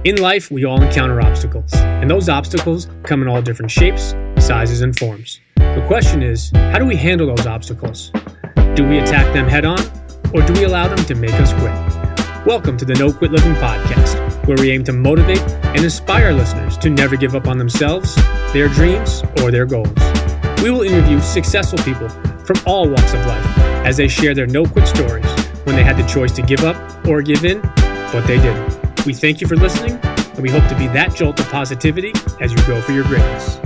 In life, we all encounter obstacles, and those obstacles come in all different shapes, sizes, and forms. The question is, how do we handle those obstacles? Do we attack them head on, or do we allow them to make us quit? Welcome to the No Quit Living podcast, where we aim to motivate and inspire listeners to never give up on themselves, their dreams, or their goals. We will interview successful people from all walks of life as they share their no-quit stories when they had the choice to give up or give in, but they didn't. We thank you for listening, and we hope to be that jolt of positivity as you go for your greatness.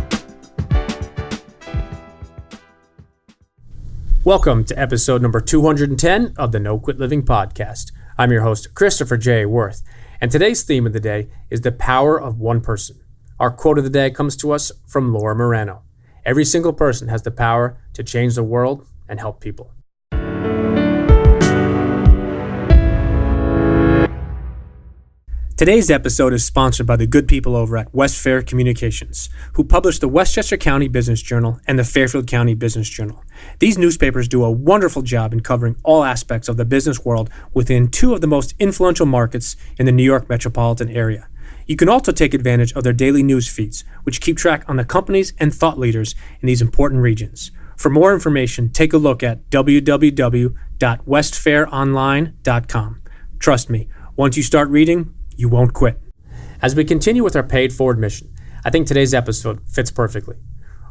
Welcome to episode number 210 of the No Quit Living podcast. I'm your host, Christopher J. Worth, and today's theme of the day is the power of one person. Our quote of the day comes to us from Laura Morano. Every single person has the power to change the world and help people. Today's episode is sponsored by the good people over at West Fair Communications, who publish the Westchester County Business Journal and the Fairfield County Business Journal. These newspapers do a wonderful job in covering all aspects of the business world within two of the most influential markets in the New York metropolitan area. You can also take advantage of their daily news feeds, which keep track on the companies and thought leaders in these important regions. For more information, take a look at www.westfaironline.com. Trust me, once you start reading, you won't quit. As we continue with our paid forward mission, I think today's episode fits perfectly.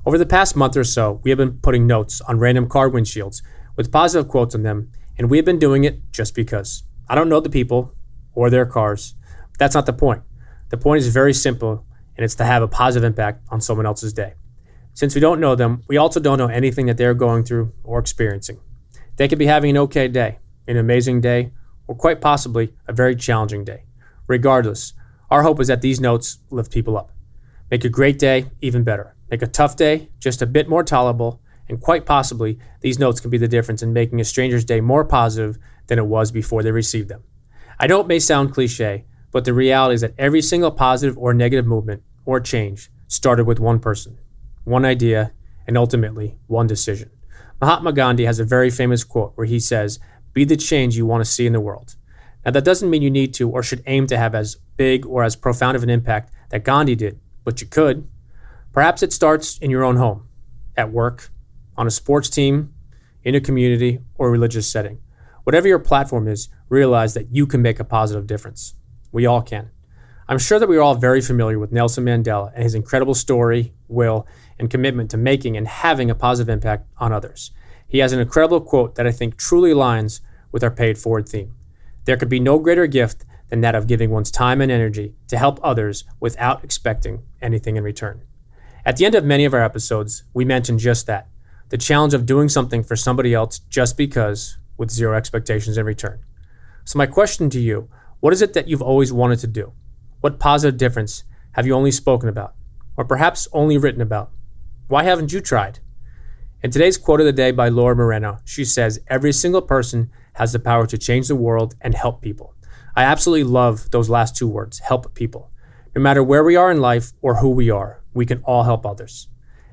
Over the past month or so, we have been putting notes on random car windshields with positive quotes on them, and we have been doing it just because. I don't know the people or their cars. But that's not the point. The point is very simple, and it's to have a positive impact on someone else's day. Since we don't know them, we also don't know anything that they're going through or experiencing. They could be having an okay day, an amazing day, or quite possibly a very challenging day. Regardless, our hope is that these notes lift people up. Make a great day even better. Make a tough day just a bit more tolerable, and quite possibly, these notes can be the difference in making a stranger's day more positive than it was before they received them. I know it may sound cliche, but the reality is that every single positive or negative movement or change started with one person, one idea, and ultimately one decision. Mahatma Gandhi has a very famous quote where he says, "Be the change you want to see in the world." Now, that doesn't mean you need to or should aim to have as big or as profound of an impact that Gandhi did, but you could. Perhaps it starts in your own home, at work, on a sports team, in a community, or a religious setting. Whatever your platform is, realize that you can make a positive difference. We all can. I'm sure that we are all very familiar with Nelson Mandela and his incredible story, will, and commitment to making and having a positive impact on others. He has an incredible quote that I think truly aligns with our paid forward theme. There could be no greater gift than that of giving one's time and energy to help others without expecting anything in return. At the end of many of our episodes, we mention just that, the challenge of doing something for somebody else just because, with zero expectations in return. So my question to you, what is it that you've always wanted to do? What positive difference have you only spoken about, or perhaps only written about? Why haven't you tried? In today's quote of the day by Laura Morano, she says, "Every single person has the power to change the world and help people." I absolutely love those last two words, help people. No matter where we are in life or who we are, we can all help others.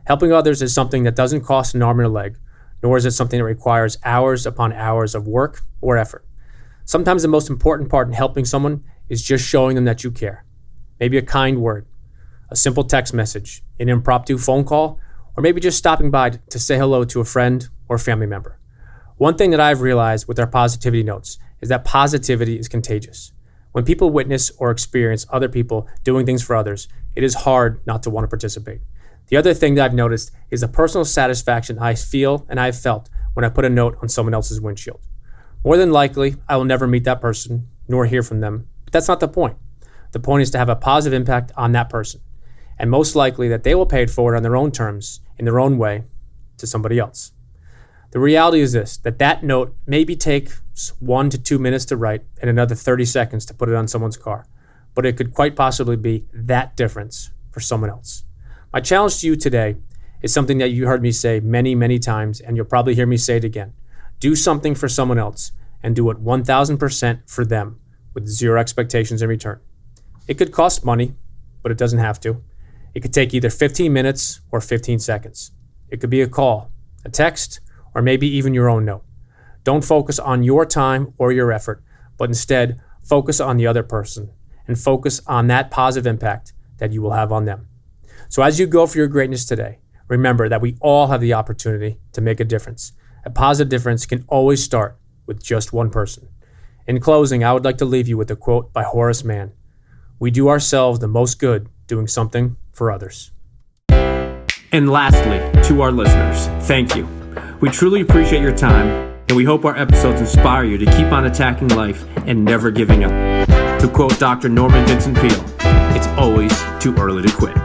Helping others is something that doesn't cost an arm and a leg, nor is it something that requires hours upon hours of work or effort. Sometimes the most important part in helping someone is just showing them that you care. Maybe a kind word, a simple text message, an impromptu phone call, or maybe just stopping by to say hello to a friend or family member. One thing that I've realized with our positivity notes is that positivity is contagious. When people witness or experience other people doing things for others, it is hard not to want to participate. The other thing that I've noticed is the personal satisfaction I feel and I've felt when I put a note on someone else's windshield. More than likely, I will never meet that person nor hear from them, but that's not the point. The point is to have a positive impact on that person, and most likely that they will pay it forward on their own terms, in their own way, to somebody else. The reality is this, that note maybe takes 1 to 2 minutes to write and another 30 seconds to put it on someone's car, but it could quite possibly be that difference for someone else. My challenge to you today is something that you heard me say many, many times, and you'll probably hear me say it again. Do something for someone else and do it 1,000% for them with zero expectations in return. It could cost money, but it doesn't have to. It could take either 15 minutes or 15 seconds. It could be a call, a text, or maybe even your own note. Don't focus on your time or your effort, but instead focus on the other person and focus on that positive impact that you will have on them. So as you go for your greatness today, remember that we all have the opportunity to make a difference. A positive difference can always start with just one person. In closing, I would like to leave you with a quote by Horace Mann. We do ourselves the most good doing something for others. And lastly, to our listeners, thank you. We truly appreciate your time, and we hope our episodes inspire you to keep on attacking life and never giving up. To quote Dr. Norman Vincent Peale, it's always too early to quit.